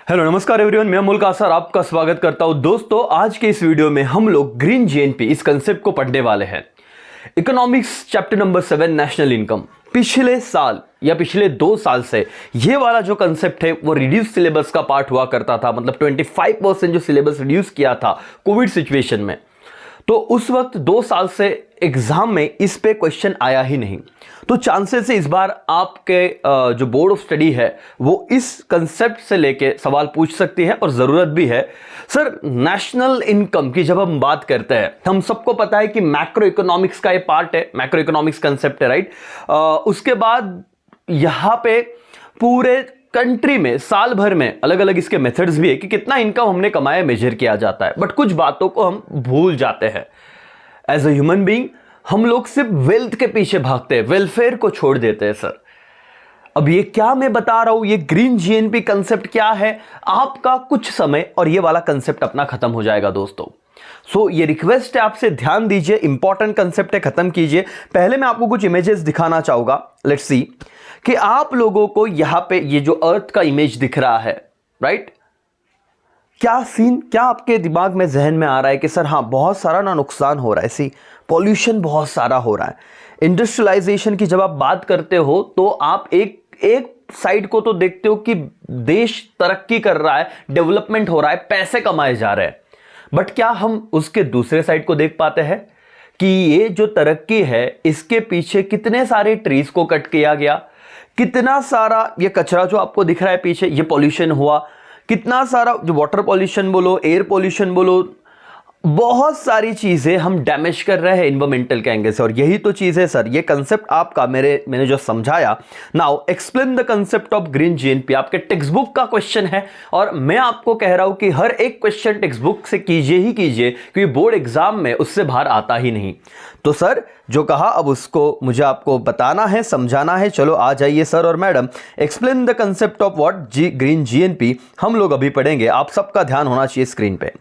Hello नमस्कार everyone, मैं अमोल कासर आपका स्वागत करता हूं। दोस्तों, आज के इस वीडियो में हम लोग ग्रीन जीएनपी इस कंसेप्ट को पढ़ने वाले हैं। Economics chapter number 7 national income. पिछले साल या पिछले 2 साल से ये वाला जो कंसेप्ट है वो रिड्यूस सिलेबस का पार्ट हुआ करता था। मतलब 25% जो सिलेबस रिड्यूस किया था कोविड सिचुएशन में, तो उस वक्त 2 साल से एग्जाम में इस पे क्वेश्चन आया ही नहीं। तो चांसेस है इस बार आपके जो बोर्ड ऑफ स्टडी है वो इस कंसेप्ट से लेके सवाल पूछ सकती है और जरूरत भी है। सर, नेशनल इनकम की जब हम बात करते हैं, हम सबको पता है कि मैक्रो इकोनॉमिक्स का ये पार्ट है, मैक्रो इकोनॉमिक्स कंसेप्ट है, राइट। उसके बाद यहां पे पूरे कंट्री में साल भर में अलग अलग इसके मेथड्स भी है कि कितना इनकम हमने कमाया मेजर किया जाता है। बट कुछ बातों को हम भूल जाते हैं। एज अ ह्यूमन बीइंग हम लोग सिर्फ वेल्थ के पीछे भागते हैं, वेलफेयर को छोड़ देते हैं। सर, अब ये क्या मैं बता रहा हूं, ये ग्रीन जीएनपी कंसेप्ट क्या है, आपका कुछ समय और ये वाला कंसेप्ट अपना खत्म हो जाएगा दोस्तों। सो ये रिक्वेस्ट है आपसे, ध्यान दीजिए, इंपॉर्टेंट कंसेप्ट है, खत्म कीजिए। पहले मैं आपको कुछ इमेजेस दिखाना चाहूंगा। लेट्स सी कि आप लोगों को यहां पे ये जो अर्थ का इमेज दिख रहा है, राइट, क्या सीन, क्या आपके दिमाग में जहन में आ रहा है कि सर हाँ, बहुत सारा ना नुकसान हो रहा है, सी पॉल्यूशन बहुत सारा हो रहा है। इंडस्ट्रियलाइजेशन की जब आप बात करते हो तो आप एक साइड को तो देखते हो कि देश तरक्की कर रहा है, डेवलपमेंट हो रहा है, पैसे कमाए जा रहे हैं। बट क्या हम उसके दूसरे साइड को देख पाते हैं कि ये जो तरक्की है इसके पीछे कितने सारे ट्रीज को कट किया गया, कितना सारा ये कचरा जो आपको दिख रहा है पीछे, ये पॉल्यूशन हुआ, कितना सारा जो वाटर पॉल्यूशन बोलो, एयर पॉल्यूशन बोलो, बहुत सारी चीजें हम डैमेज कर रहे हैं इन्वायरमेंटल के एंगल से। और यही तो चीज है सर, ये कंसेप्ट आपका मैंने जो समझाया। Now explain the concept of green GNP, आपके टेक्स्ट बुक का क्वेश्चन है और मैं आपको कह रहा हूं कि हर एक क्वेश्चन टेक्स्ट बुक से कीजिए ही कीजिए, क्योंकि बोर्ड एग्जाम में उससे बाहर आता ही नहीं। तो सर जो कहा अब उसको मुझे आपको बताना है, समझाना है। चलो आ जाइए सर और madam, explain the concept of what green GNP हम लोग अभी पढ़ेंगे। आप सबका ध्यान होना चाहिए स्क्रीन पे।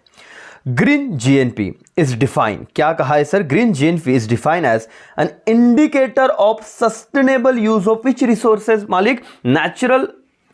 ग्रीन जीएनपी इज डिफाइंड, क्या कहा है sir, green GNP is defined as an indicator of sustainable use of which resources, मालिक, नेचुरल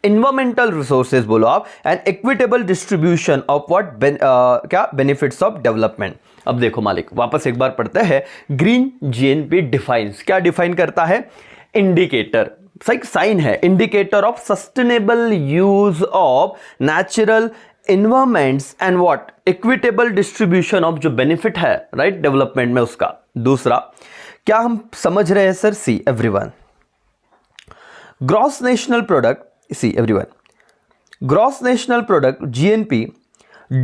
इन्वायरमेंटल रिसोर्सेज बोलो आप, and equitable distribution of what क्या बेनिफिट्स ऑफ डेवलपमेंट। अब देखो मालिक, वापस एक बार पढ़ते हैं। ग्रीन जीएनपी डिफाइंस, क्या डिफाइन करता है, इंडिकेटर, सही साइन है, indicator of sustainable use of natural environments and what equitable distribution of जो बेनिफिट है, राइट, डेवलपमेंट में उसका। दूसरा क्या हम समझ रहे हैं sir, see everyone, gross national product, see everyone, gross national product GNP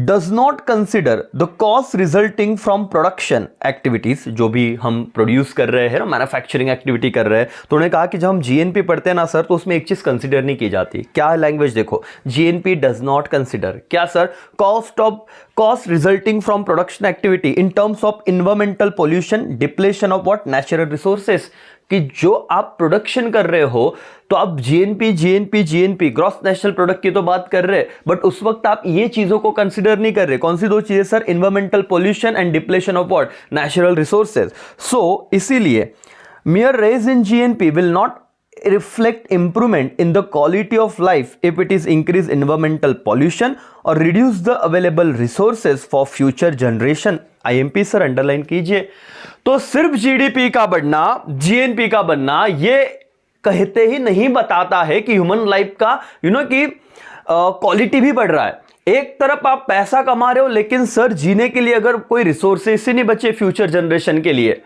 does not consider the cost resulting from production activities, जो भी हम प्रोड्यूस कर रहे हैं ना, मैन्युफैक्चरिंग एक्टिविटी कर रहे हैं। तो उन्होंने कहा कि जब हम जीएनपी पढ़ते हैं ना सर, तो उसमें एक चीज कंसिडर नहीं की जाती। क्या लैंग्वेज देखो, जीएनपी डज नॉट कंसिडर, क्या sir, cost resulting from production activity in terms of environmental pollution, depletion of what natural resources, कि जो आप प्रोडक्शन कर रहे हो तो आप जीएनपी ग्रॉस नेशनल प्रोडक्ट की तो बात कर रहे हैं, बट उस वक्त आप ये चीजों को कंसीडर नहीं कर रहे। कौन सी 2 चीजें sir, environmental pollution and depletion of what natural resources. So इसीलिए mere raise in GNP will not reflect improvement in the quality of life if it is increase environmental pollution or reduce the available resources for future generation। IMP sir underline कीजिए। तो सिर्फ GDP का बढ़ना, GNP का बनना ये कहते ही नहीं बताता है कि ह्यूमन लाइफ का कि क्वालिटी भी बढ़ रहा है। एक तरफ आप पैसा कमा रहे हो, लेकिन सर जीने के लिए अगर कोई रिसोर्सेस ही नहीं बचे फ्यूचर जनरेशन के लिए,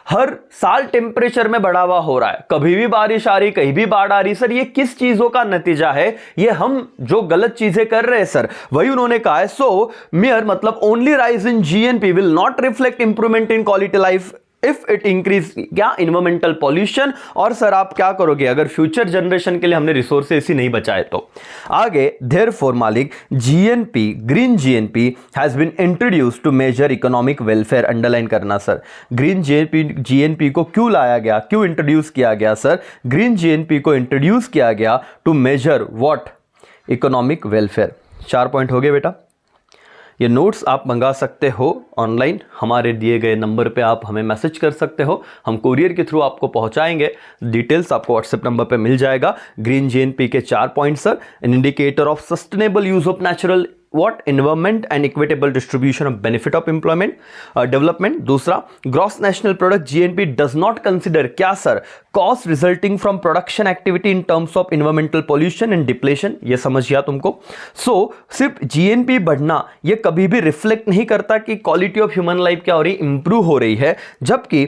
हर साल टेम्परेचर में बढ़ावा हो रहा है, कभी भी बारिश आ रही, कहीं भी बाढ़ आ रही। सर ये किस चीजों का नतीजा है, ये हम जो गलत चीजें कर रहे हैं सर, वही उन्होंने कहा है। सो मियर मतलब only rise in GNP will not reflect improvement in quality life if it increase क्या इन्वायरमेंटल पॉल्यूशन। और सर आप क्या करोगे अगर फ्यूचर जनरेशन के लिए हमने रिसोर्सेस ही नहीं बचाए तो। आगे देयरफॉर मालिक, GNP, green GNP has been introduced to measure economic welfare, underline करना सर। ग्रीन जीएनपी को क्यों लाया गया, क्यों इंट्रोड्यूस किया गया सर, ग्रीन जीएनपी को इंट्रोड्यूस किया गया to measure what economic welfare. 4 point हो गए बेटा। ये नोट्स आप मंगा सकते हो ऑनलाइन, हमारे दिए गए नंबर पे आप हमें मैसेज कर सकते हो, हम कोरियर के थ्रू आपको पहुंचाएंगे। डिटेल्स आपको व्हाट्सएप नंबर पे मिल जाएगा। ग्रीन जीएनपी के 4 point sir, N indicator of sustainable use of natural environment and equitable distribution of benefit of employment development। दूसरा, gross national product GNP does not consider क्या sir, cost resulting from production activity in terms of environmental pollution and depletion। ये समझ गया तुमको। So सिर्फ GNP बढ़ना ये कभी भी रिफ्लेक्ट नहीं करता कि क्वालिटी ऑफ ह्यूमन लाइफ क्या हो रही, इंप्रूव हो रही है, जबकि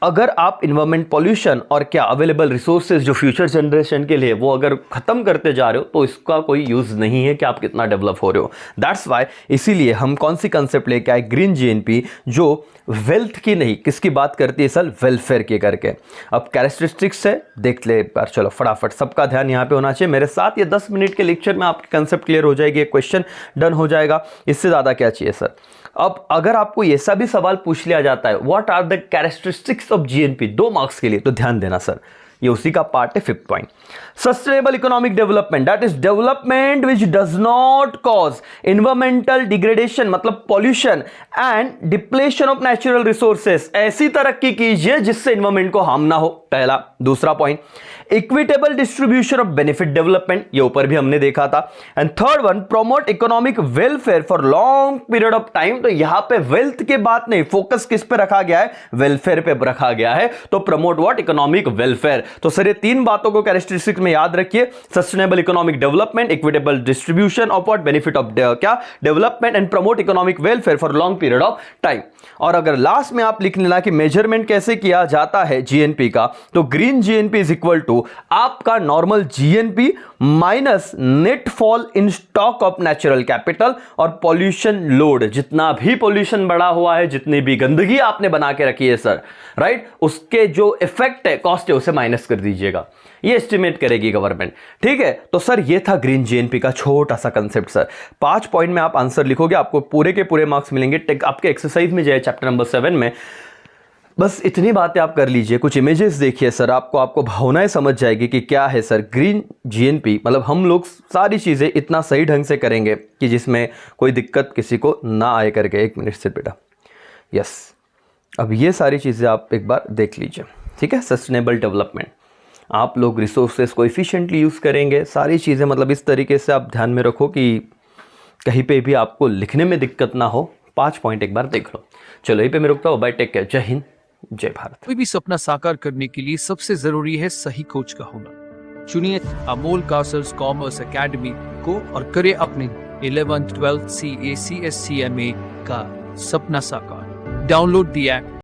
अगर आप इन्वायरमेंट पॉल्यूशन और क्या अवेलेबल रिसोर्सेज जो फ्यूचर जनरेशन के लिए वो अगर खत्म करते जा रहे हो तो इसका कोई यूज नहीं है कि आप कितना डेवलप हो रहे हो। दैट्स वाई इसीलिए हम कौन सी कंसेप्ट लेके आए, ग्रीन जीएनपी, जो वेल्थ की नहीं किसकी बात करती है सर, वेलफेयर की करके। अब कैरेक्टरिस्टिक्स है देख ले एक बार, चलो फटाफट, सबका ध्यान यहाँ पे होना चाहिए। मेरे साथ ये 10 मिनट के लेक्चर में आपकी कंसेप्ट क्लियर हो जाएगी, एक क्वेश्चन डन हो जाएगा, इससे ज़्यादा क्या चाहिए सर। अब अगर आपको ये सा भी सवाल पूछ लिया जाता है what are the characteristics of GNP 2 marks के लिए, तो ध्यान देना सर, ये उसी का पार्ट है। 5th point, sustainable economic development, that is development which does not cause environmental degradation, मतलब pollution and depletion of natural resources. ऐसी तरक्की कीजिए जिससे एनवायरमेंट को हार्म ना हो, पहला। दूसरा point, equitable distribution of benefit development, ये ऊपर भी हमने देखा था। And third one, promote economic welfare for long period of time. तो यहां पे वेल्थ की बात नहीं, फोकस किस पे रखा गया है, वेलफेयर पे रखा गया है। तो प्रमोट व्हाट, इकोनॉमिक वेलफेयर। तो सर ये 3 बातों को कैरेक्टरिस्टिक्स में याद रखिए, sustainable economic development, equitable distribution of what, benefit of क्या, development, and promote economic welfare for long period of time. और अगर लास्ट में आप लिख लेना कि मेजरमेंट कैसे किया जाता है जीएनपी का, तो green GNP is equal to आपका normal GNP minus net fall in stock of natural capital और पॉल्यूशन लोड। जितना भी पॉल्यूशन बढ़ा हुआ है, जितनी भी गंदगी आपने बना के रखी है सर, राइट, उसके जो इफेक्ट है, कॉस्ट है, उसे माइनस कर दीजिएगा, ये एस्टिमेट करेगी गवर्नमेंट। ठीक है, तो सर ये था ग्रीन जीएनपी का छोटा सा कंसेप्ट सर। 5 पॉइंट में आप आंसर लिखोगे, आपको पूरे के पूरे मार्क्स मिलेंगे। आपके एक्सरसाइज में जाए चैप्टर नंबर 7 में, बस इतनी बातें आप कर लीजिए, कुछ इमेजेस देखिए सर, आपको भावनाएं समझ जाएगी कि क्या है सर ग्रीन जीएनपी। मतलब हम लोग सारी चीज़ें इतना सही ढंग से करेंगे कि जिसमें कोई दिक्कत किसी को ना आए करके। 1 मिनट से बेटा, यस, अब ये सारी चीज़ें आप एक बार देख लीजिए, ठीक है। सस्टेनेबल डेवलपमेंट, आप लोग रिसोर्सेज को इफ़िशिएंटली यूज़ करेंगे, सारी चीज़ें मतलब इस तरीके से आप ध्यान में रखो कि कहीं पे भी आपको लिखने में दिक्कत ना हो। 5 पॉइंट एक बार देख लो। चलो यहीं पे मैं रुकता हूँ, बाय, टेक केयर, जय हिंद, जय भारत। कोई भी सपना साकार करने के लिए सबसे जरूरी है सही कोच का होना। चुनिए अमोल कासर्स कॉमर्स एकेडमी को और करें अपने 11th 12th CA CSCMA का सपना साकार। Download the app.